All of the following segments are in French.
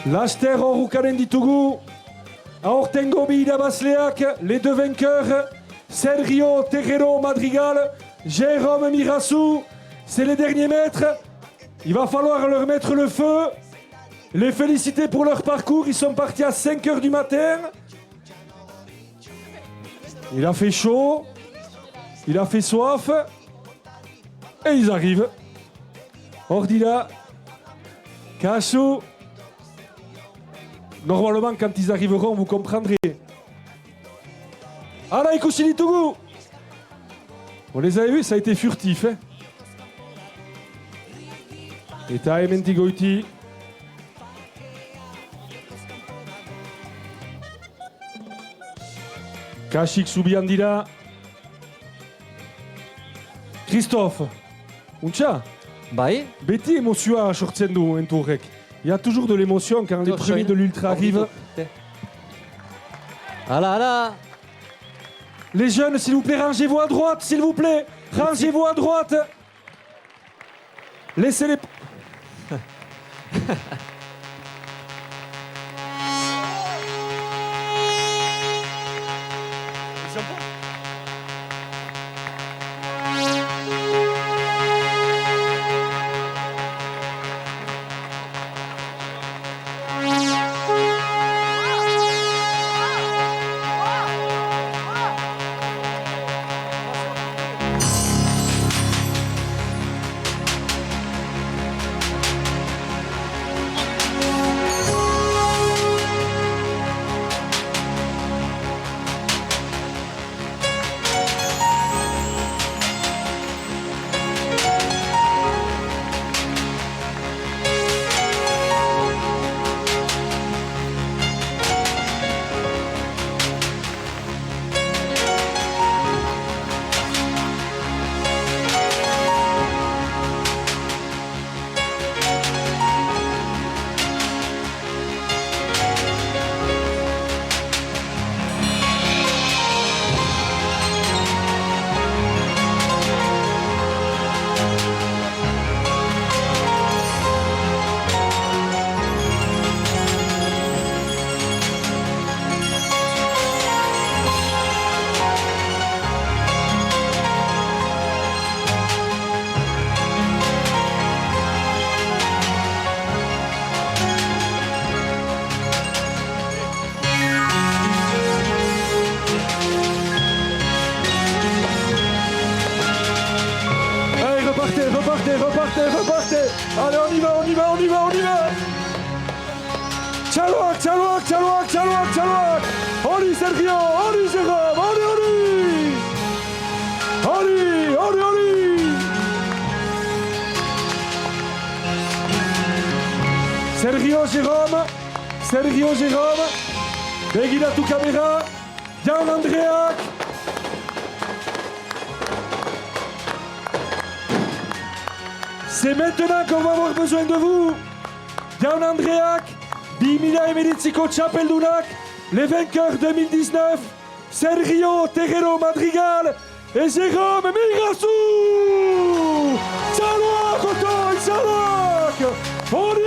Laster hor ukanen ditugu. Aurtengo bi irabazleak, les deux vainqueurs, Sergio Terrero Madrigal, Jérôme Mirassou, c'est les derniers mètres. Il va falloir leur mettre le feu. Les féliciter pour leur parcours. Ils sont partis à 5h du matin. Il a fait chaud. Il a fait soif. Et ils arrivent. Ordila, Kassou. Normalement, quand ils arriveront, vous comprendrez. Ala Ikushini Tougou. On les a vus, ça a été furtif. Hein. Et Tae Mentigoiti. Kashik Subiandira. Christophe. Uncha. Bai. Beti emozioa sortzen du entourek. Il y a toujours de l'émotion quand les premiers de l'ultra arrivent. Ala. Les jeunes, s'il vous plaît, rangez-vous à droite, s'il vous plaît. Rangez-vous à droite. Laissez-les... Repartez. Allez, on y va. Tchalouak. Oli Sergio, Oli Jérôme, Oli. Sergio Jérôme. Begida tu caméra. Jan Andreak. C'est maintenant qu'on va avoir besoin de vous. Jan Andreak, Bimila et Melitsiko Chapeldunak, les vainqueurs 2019, Sergio Terrero Madrigal et Jérôme Mirassou. Tchalouak, Otoy, Tchalouak. Oli.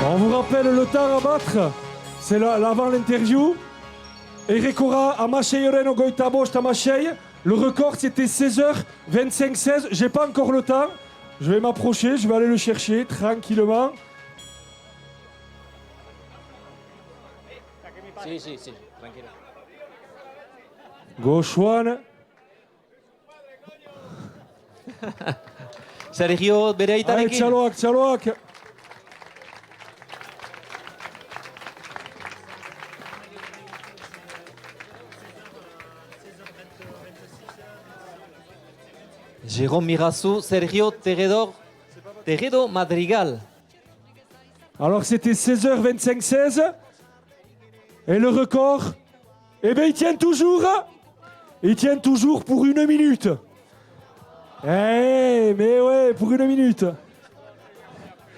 On vous rappelle le temps à battre, c'est l'avant l'interview. Erekora Amasheiren Goitabost Amashei. Le record c'était 16h25-16. J'ai pas encore le temps. Je vais m'approcher, je vais aller le chercher tranquillement. Si, tranquille. Gauche one. Sergio bere Allez, aitarekin. Tchalouak. Jérôme Mirassou, Sergio Terrero Tejedo Madrigal. Alors c'était 16h25-16. Et le record, eh bien il tient toujours. Il tient toujours pour 1 minute. Eh, mais ouais, pour 1 minute.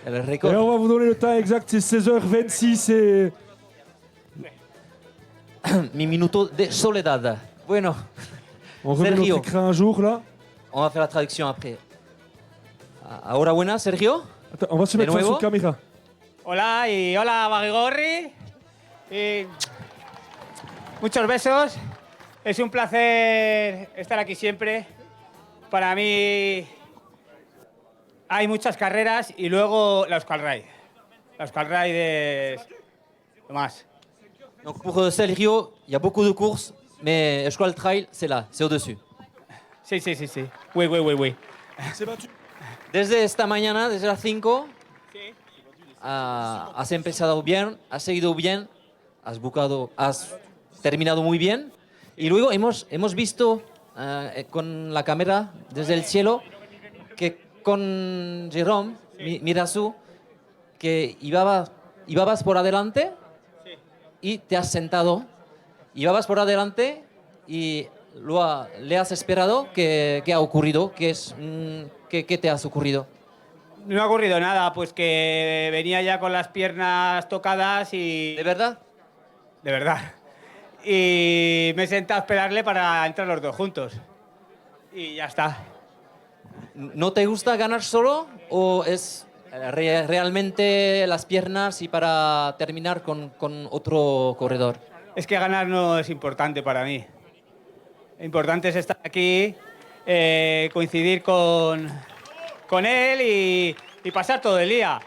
El Et récord. on va vous donner le temps exact, c'est 16h26 et... Mi minuto de soledad. Bueno, On remet Sergio. notre écran un jour là. on va faire la traduction après. Ahora buena, Sergio. Attends, on va se De mettre face nuevo? aux caméras. Hola y hola Bagigorri. Y muchos besos. Es un placer estar aquí siempre. Para mí hay muchas carreras y luego la Euskal Ride. La Euskal Ride es lo más. Donc pour Sergio, il y a beaucoup de courses, mais Euskal Trail, c'est là, c'est au-dessus. Sí, sí, sí, sí. Oui, oui, oui, oui. C'est battu. Desde esta mañana, desde las 5, Sí. has empezado bien, has seguido bien, has terminado muy bien. Y luego hemos visto con la cámara desde el cielo que con Jérôme Mirasu, que ibas por adelante y te has sentado. Ibas por adelante y le has esperado. ¿Qué ha ocurrido? ¿Qué te has ocurrido? No ha ocurrido nada, pues que venía ya con las piernas tocadas y... ¿De verdad? De verdad. Y me he sentado a esperarle para entrar los dos juntos. Y ya está. ¿No te gusta ganar solo o es realmente las piernas y para terminar con otro corredor? Es que ganar no es importante para mí. Lo importante es estar aquí, coincidir con él y pasar todo el día.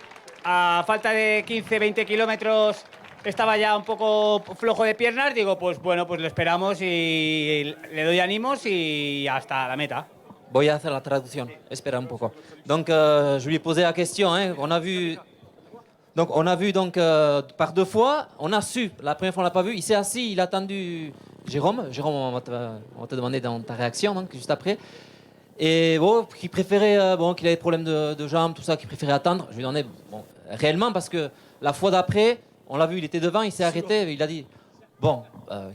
A falta de 15-20 kilómetros estaba ya un poco flojo de piernas, digo, pues bueno, pues lo esperamos y le doy ánimos y hasta la meta. Voy a hacer la traduction. Espera un poco. Donc, je lui ai posé la question. Hein. On a vu donc par 2 fois. On a su. La première fois, on l'a pas vu. Il s'est assis. Il a attendu Jérôme. Jérôme, on va te demander dans ta réaction, donc juste après. Et bon, qu'il préférait, qu'il avait des problèmes de jambes, tout ça, qu'il préférait attendre. Je lui ai donné, réellement, parce que la fois d'après, on l'a vu, il était devant, il s'est arrêté, il a dit,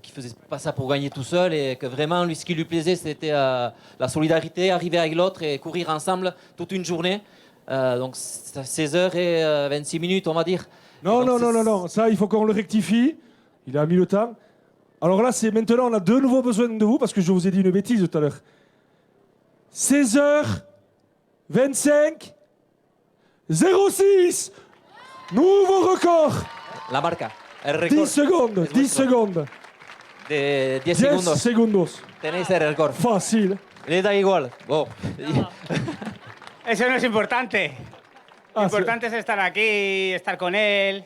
qu'il faisait pas ça pour gagner tout seul et que vraiment, lui, ce qui lui plaisait, c'était la solidarité, arriver avec l'autre et courir ensemble toute une journée. Donc, 16h26 minutes, on va dire. Non, ça, il faut qu'on le rectifie. Il a mis le temps. Alors là, c'est maintenant, on a de nouveau besoin de vous, parce que je vous ai dit une bêtise tout à l'heure. 16h25 06. Nouveau record. La marca, el 10 récord. secondes, Es 10 vuestro. secondes. De 10 10 segundos. segundos. Tenéis el récord. Facile. Le da igual. Bon. Eso no es importante. Lo Ah, importante es estar aquí, estar con él.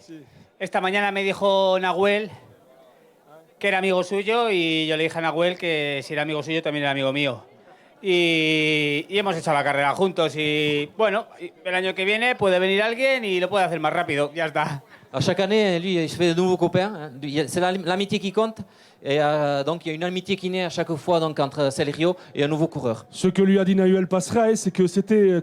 Esta mañana me dijo Nahuel que era amigo suyo y yo le dije a Nahuel que si era amigo suyo también era amigo mío. Y hemos hecho la carrera juntos y bueno, el año que viene puede venir alguien y lo puede hacer más rápido, ya está. À chaque année, lui, il se fait de nouveaux copains. Hein. C'est l'amitié qui compte. Et donc, il y a une amitié qui naît à chaque fois donc, entre Sergio et un nouveau coureur. Ce que lui a dit Nahuel Passera, c'est que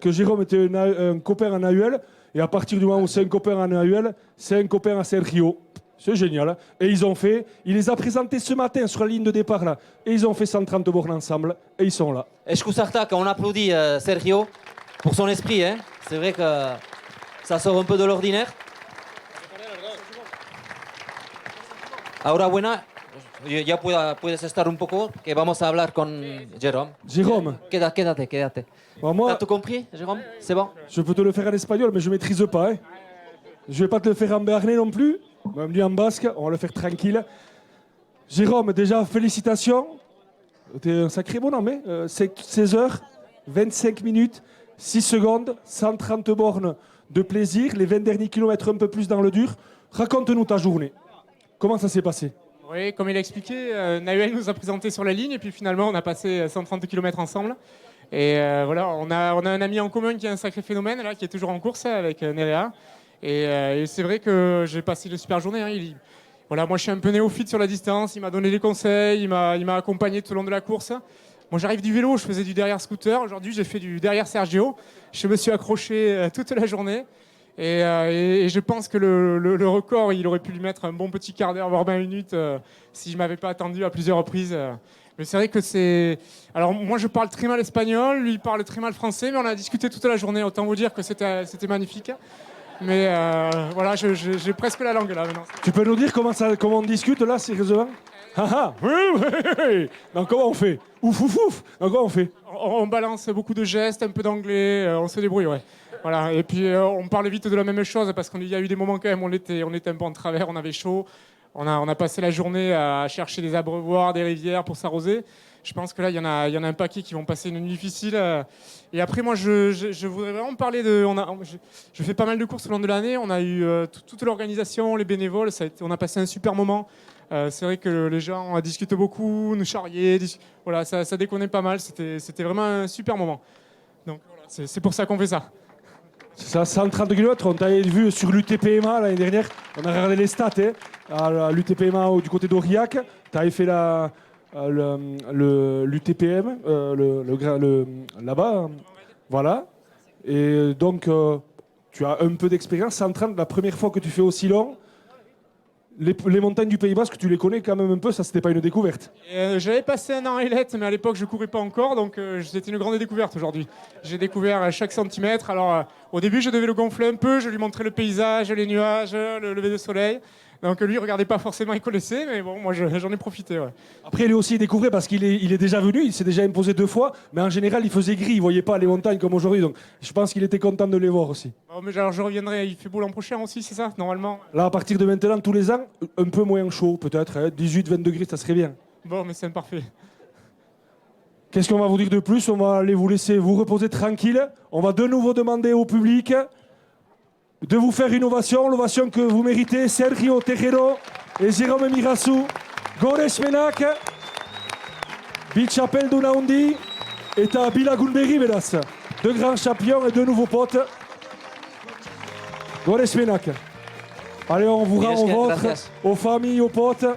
Jérôme était un copain à Nahuel. Et à partir du moment où c'est un copain à Nahuel, c'est un copain à Sergio. C'est génial. Hein. Et il les a présentés ce matin sur la ligne de départ là. Et ils ont fait 130 bornes ensemble. Et ils sont là. Et je Sarta, quand on applaudit Sergio pour son esprit, hein. C'est vrai que ça sort un peu de l'ordinaire. Ahora buena, ya puedes estar un poco, que vamos a hablar con Jérôme. Jérôme. Quédate. Bon, moi, T'as tout compris, Jérôme? C'est bon? je peux te le faire en espagnol, mais je maîtrise pas. Hein. Je vais pas te le faire en béarnais non plus. Même lui en basque, on va le faire tranquille. Jérôme, déjà, félicitations. T'es un sacré bonhomme. Hein. 16 heures, 25 minutes, 6 secondes, 130 bornes de plaisir, les 20 derniers kilomètres un peu plus dans le dur. Raconte-nous ta journée. Comment ça s'est passé? Oui, comme il a expliqué, Nahuel nous a présenté sur la ligne et puis finalement on a passé 130 km ensemble. Et voilà, on a un ami en commun qui est un sacré phénomène là, qui est toujours en course avec Nerea. Et c'est vrai que j'ai passé une super journée. Hein. Voilà, moi je suis un peu néophyte sur la distance, il m'a donné des conseils, il m'a accompagné tout au long de la course. Moi, j'arrive du vélo, je faisais du derrière scooter. Aujourd'hui, j'ai fait du derrière Sergio. Je me suis accroché toute la journée. Et je pense que le record, il aurait pu lui mettre un bon petit quart d'heure, voire 20 minutes, si je ne m'avais pas attendu à plusieurs reprises. Mais c'est vrai que c'est... Alors moi, je parle très mal espagnol, lui, il parle très mal français, mais on a discuté toute la journée. Autant vous dire que c'était magnifique. Mais voilà, j'ai presque la langue là maintenant. Tu peux nous dire comment on discute là, sérieusement? Oui, oui, oui. Donc comment on fait? Ouf, ouf, ouf. Donc comment on fait? On balance beaucoup de gestes, un peu d'anglais, on se débrouille, ouais. Voilà. Et puis on parle vite de la même chose parce qu'il y a eu des moments quand même, on était un peu en travers, on avait chaud. On a passé la journée à chercher des abreuvoirs, des rivières pour s'arroser. Je pense que là, il y en a un paquet qui vont passer une nuit difficile. Et après, moi, je voudrais vraiment parler de... Je fais pas mal de courses au long de l'année. On a eu toute l'organisation, les bénévoles. On a passé un super moment. C'est vrai que les gens discutent beaucoup, nous charriaient. Voilà, ça déconnait pas mal. C'était vraiment un super moment. Donc voilà, c'est pour ça qu'on fait ça. C'est ça, 130 km. On t'avait vu sur l'UTPMA l'année dernière. On a regardé les stats. À l'UTPMA du côté d'Aurillac. Tu avais fait l'UTPM là-bas. Voilà. Et donc, tu as un peu d'expérience. 130, la première fois que tu fais aussi long. Les montagnes du Pays Basque, tu les connais quand même un peu, ça c'était pas une découverte. J'avais passé un an à Ailette, mais à l'époque je courais pas encore, donc c'était une grande découverte aujourd'hui. J'ai découvert chaque centimètre. Alors au début je devais le gonfler un peu, je lui montrais le paysage, les nuages, le lever de soleil. Donc lui il regardait pas forcément, il connaissait, mais bon moi j'en ai profité. Ouais. Après lui aussi il découvrait parce qu'il est déjà venu, il s'est déjà imposé 2 fois, mais en général il faisait gris, il voyait pas les montagnes comme aujourd'hui, donc je pense qu'il était content de les voir aussi. Oh, mais alors je reviendrai, il fait beau l'an prochain aussi, c'est ça, normalement? Là à partir de maintenant, tous les ans, un peu moins chaud peut-être, 18-20 degrés ça serait bien. Bon mais c'est parfait. Qu'est-ce qu'on va vous dire de plus? On va aller vous laisser vous reposer tranquille, on va de nouveau demander au public de vous faire une ovation, l'ovation que vous méritez, Sergio Tejero et Jérôme Mirassou, Goresh Menak, Bichapel Dunaundi et à Bilagunberi, Vedas. 2 grands champions et 2 nouveaux potes. Goresh Menak. Allez, on vous rend au vôtre, aux familles, aux potes.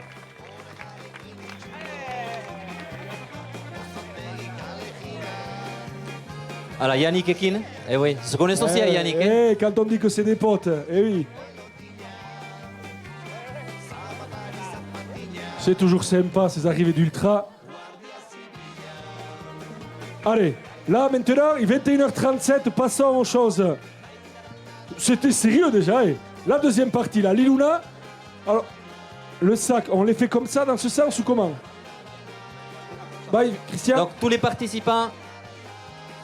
Alors Yannick Ekin, eh oui, se connaissent aussi à Yannick. Quand on dit que c'est des potes, oui. C'est toujours sympa ces arrivées d'ultra. Allez, là maintenant, il est 21h37, passons aux choses. C'était sérieux déjà. La deuxième partie, là, Liluna. Alors, le sac, on les fait comme ça, dans ce sens ou comment? Bye, Christian. Donc tous les participants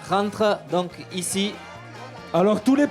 rentrent donc ici. Alors tous les